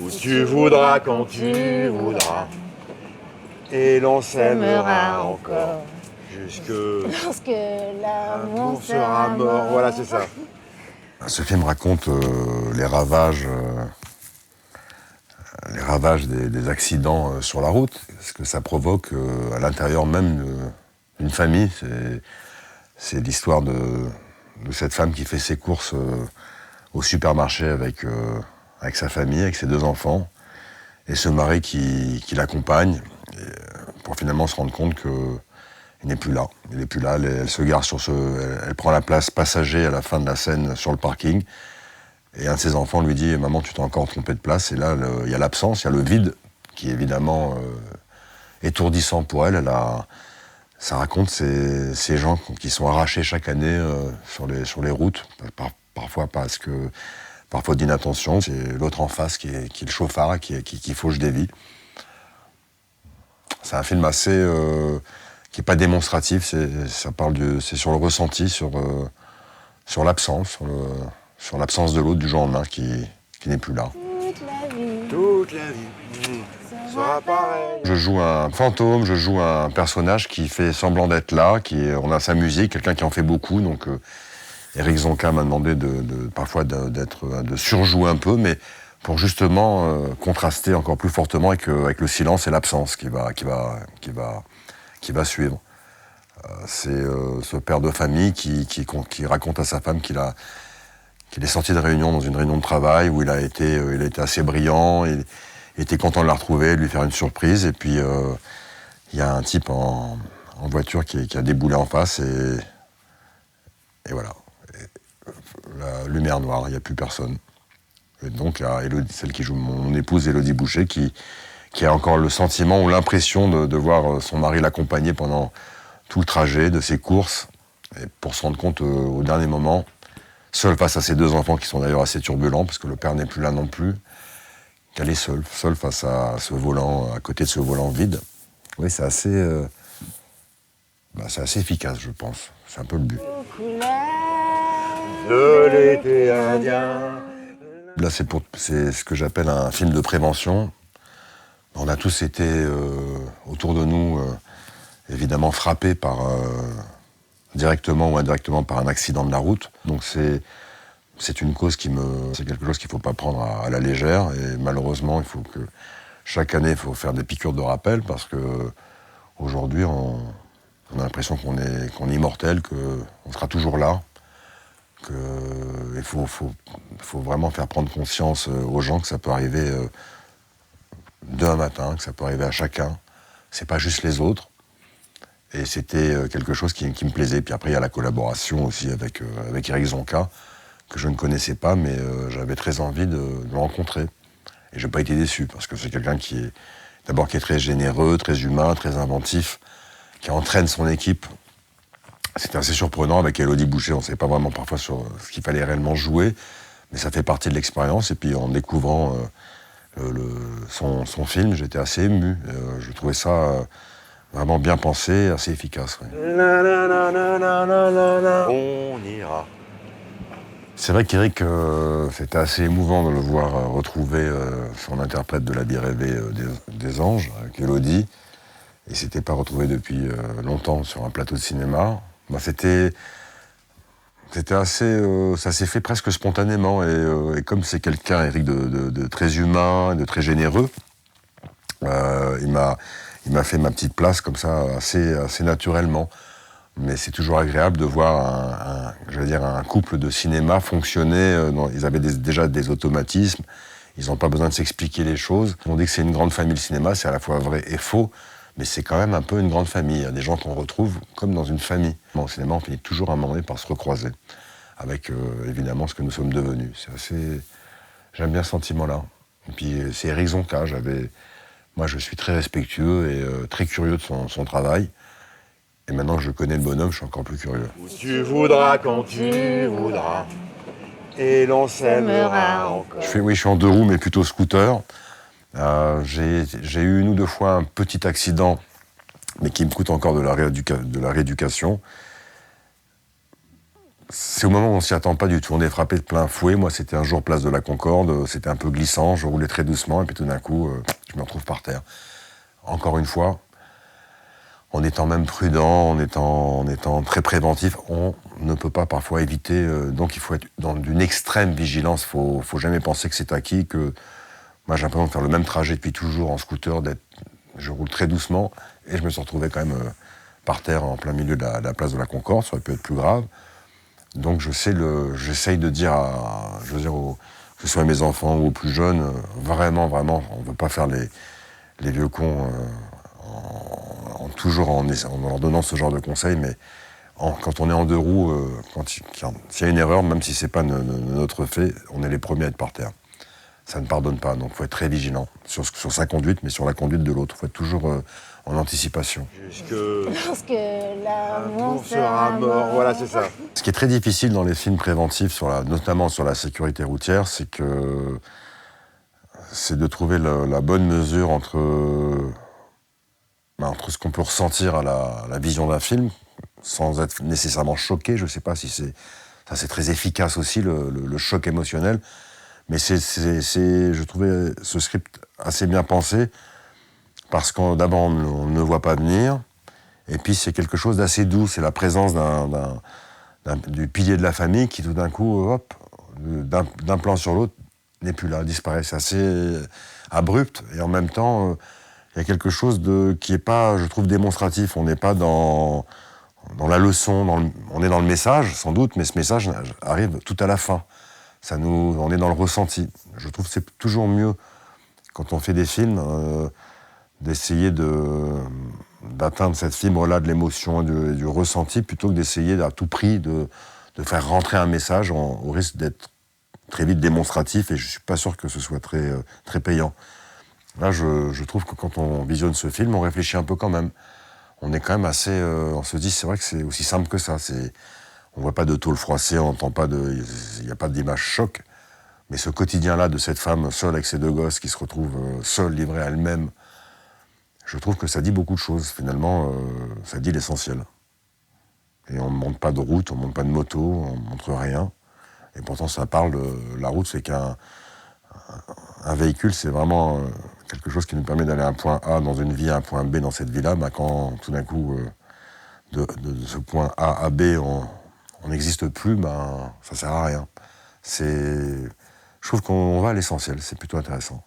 Où tu voudras quand tu voudras. Et l'on s'aimera encore. Jusque Lorsque l'amour l'amour sera mort. Voilà, c'est ça. Ce film raconte les ravages des accidents sur la route, ce que ça provoque à l'intérieur même d'une famille. C'est l'histoire de cette femme qui fait ses courses au supermarché avec sa famille, avec ses 2 enfants, et ce mari qui l'accompagne, pour finalement se rendre compte qu'il n'est plus là. Il n'est plus là, elle se gare elle prend la place passager à la fin de la scène sur le parking, et un de ses enfants lui dit « Maman, tu t'es encore trompé de place », et là, il y a l'absence, il y a le vide, qui est évidemment étourdissant pour elle. Ça raconte ces gens qui sont arrachés chaque année sur les routes, parfois parfois d'inattention. C'est l'autre en face qui est le chauffard, qui fauche des vies. C'est un film assez qui n'est pas démonstratif. C'est sur le ressenti, sur l'absence, sur l'absence de l'autre du jour au lendemain qui n'est plus là. Toute la vie sera pareille. Je joue un fantôme, je joue un personnage qui fait semblant d'être là, on a sa musique, quelqu'un qui en fait beaucoup, donc Éric Zonka m'a demandé parfois de surjouer un peu, mais pour justement contraster encore plus fortement avec le silence et l'absence qui va suivre. C'est ce père de famille qui raconte à sa femme qu'il est sorti de réunion dans une réunion de travail où il a été assez brillant, il était content de la retrouver, de lui faire une surprise, et puis il y a un type en voiture qui a déboulé en face, et voilà. La lumière noire, il n'y a plus personne. Et donc il y a celle qui joue mon épouse, Élodie Boucher, qui a encore le sentiment ou l'impression de voir son mari l'accompagner pendant tout le trajet de ses courses, et pour se rendre compte au dernier moment, seule face à ses 2 enfants qui sont d'ailleurs assez turbulents, parce que le père n'est plus là non plus, qu'elle est seule face à ce volant, à côté de ce volant vide. Oui, c'est assez efficace, je pense. C'est un peu le but. De l'été indien. Là, c'est ce que j'appelle un film de prévention. On a tous été autour de nous, évidemment frappés directement ou indirectement par un accident de la route. Donc c'est une cause c'est quelque chose qu'il ne faut pas prendre à la légère, et malheureusement, il faut que chaque année, il faut faire des piqûres de rappel, parce que aujourd'hui, on a l'impression qu'on est immortel, qu'on sera toujours là, qu'il faut vraiment faire prendre conscience aux gens que ça peut arriver demain matin, que ça peut arriver à chacun. C'est pas juste les autres. Et c'était quelque chose qui me plaisait. Puis après, il y a la collaboration aussi avec Éric Zonka, que je ne connaissais pas, mais j'avais très envie de le rencontrer. Et je n'ai pas été déçu, parce que c'est quelqu'un qui est très généreux, très humain, très inventif, qui entraîne son équipe. C'était assez surprenant avec Élodie Boucher, on ne savait pas vraiment parfois sur ce qu'il fallait réellement jouer, mais ça fait partie de l'expérience. Et puis en découvrant son film, j'étais assez ému. Je trouvais ça vraiment bien pensé, assez efficace. Ouais. On ira. C'est vrai qu'Éric, c'était assez émouvant de le voir retrouver son interprète de La Vie rêvée des anges, avec Élodie. Il ne s'était pas retrouvé depuis longtemps sur un plateau de cinéma. Bah, c'était assez... ça s'est fait presque spontanément. Et comme c'est quelqu'un, Éric, de très humain, de très généreux, il m'a fait ma petite place comme ça, assez naturellement. Mais c'est toujours agréable de voir un couple de cinéma fonctionner. Ils avaient déjà des automatismes. Ils n'ont pas besoin de s'expliquer les choses. On dit que c'est une grande famille, le cinéma. C'est à la fois vrai et faux. Mais c'est quand même un peu une grande famille. Il y a des gens qu'on retrouve comme dans une famille. Au cinéma, on finit toujours à un moment donné par se recroiser. Avec, évidemment, ce que nous sommes devenus. J'aime bien ce sentiment-là. Et puis, c'est Éric Zonka. Moi, je suis très respectueux et très curieux de son travail. Et maintenant que je connais le bonhomme, je suis encore plus curieux. Où tu voudras, quand tu voudras, et l'on s'aimera encore. Je suis en 2 roues, mais plutôt scooter. J'ai eu 1 ou 2 fois un petit accident, mais qui me coûte encore de la rééducation. c'est au moment où on s'y attend pas du tout. On est frappé de plein fouet. Moi, c'était un jour place de la Concorde, c'était un peu glissant, je roulais très doucement, et puis tout d'un coup, je me retrouve par terre. Encore une fois, en étant même prudent, en étant très préventif, on ne peut pas parfois éviter, donc il faut être dans d'une extrême vigilance, faut jamais penser que c'est acquis, que moi j'ai l'impression de faire le même trajet depuis toujours en scooter, je roule très doucement, et je me suis retrouvé quand même par terre en plein milieu de la place de la Concorde, ça aurait pu être plus grave. Donc j'essaye de dire que ce soit à mes enfants ou aux plus jeunes, vraiment, on ne veut pas faire les vieux cons toujours en leur donnant ce genre de conseils, mais quand on est en deux roues, s'il y a une erreur, même si c'est pas notre fait, on est les premiers à être par terre. Ça ne pardonne pas, donc il faut être très vigilant sur sa conduite, mais sur la conduite de l'autre. Il faut être toujours en anticipation. Lorsque l'amour sera mort, voilà, c'est ça. Ce qui est très difficile dans les films préventifs, notamment sur la sécurité routière, c'est de trouver la bonne mesure entre ce qu'on peut ressentir à la vision d'un film, sans être nécessairement choqué. Je ne sais pas si c'est très efficace aussi, le choc émotionnel. Mais je trouvais ce script assez bien pensé, parce que d'abord, on ne le voit pas venir, et puis c'est quelque chose d'assez doux. C'est la présence du pilier de la famille qui, tout d'un coup, hop, d'un plan sur l'autre, n'est plus là, disparaît. C'est assez abrupt, et en même temps, il y a quelque chose qui n'est pas, je trouve, démonstratif. On n'est pas dans la leçon, on est dans le message, sans doute, mais ce message arrive tout à la fin. On est dans le ressenti. Je trouve que c'est toujours mieux, quand on fait des films, d'essayer d'atteindre cette fibre-là de l'émotion et du ressenti, plutôt que d'essayer à tout prix de faire rentrer un message au risque d'être très vite démonstratif, et je ne suis pas sûr que ce soit très, très payant. Là, je trouve que quand on visionne ce film, on réfléchit un peu quand même. On est quand même assez... on se dit, c'est vrai que c'est aussi simple que ça. On ne voit pas de tôle froissée, on n'entend pas il n'y a pas d'image choc. Mais ce quotidien-là de cette femme seule avec ses deux gosses qui se retrouve seule, livrée à elle-même, je trouve que ça dit beaucoup de choses. Finalement, ça dit l'essentiel. Et on ne monte pas de route, on ne monte pas de moto, on ne montre rien. Et pourtant, ça parle de la route, c'est qu'un véhicule, c'est vraiment quelque chose qui nous permet d'aller à un point A dans une vie, à un point B dans cette vie-là. Quand tout d'un coup, de ce point A à B, on n'existe plus, ça sert à rien. Je trouve qu'on va à l'essentiel, c'est plutôt intéressant.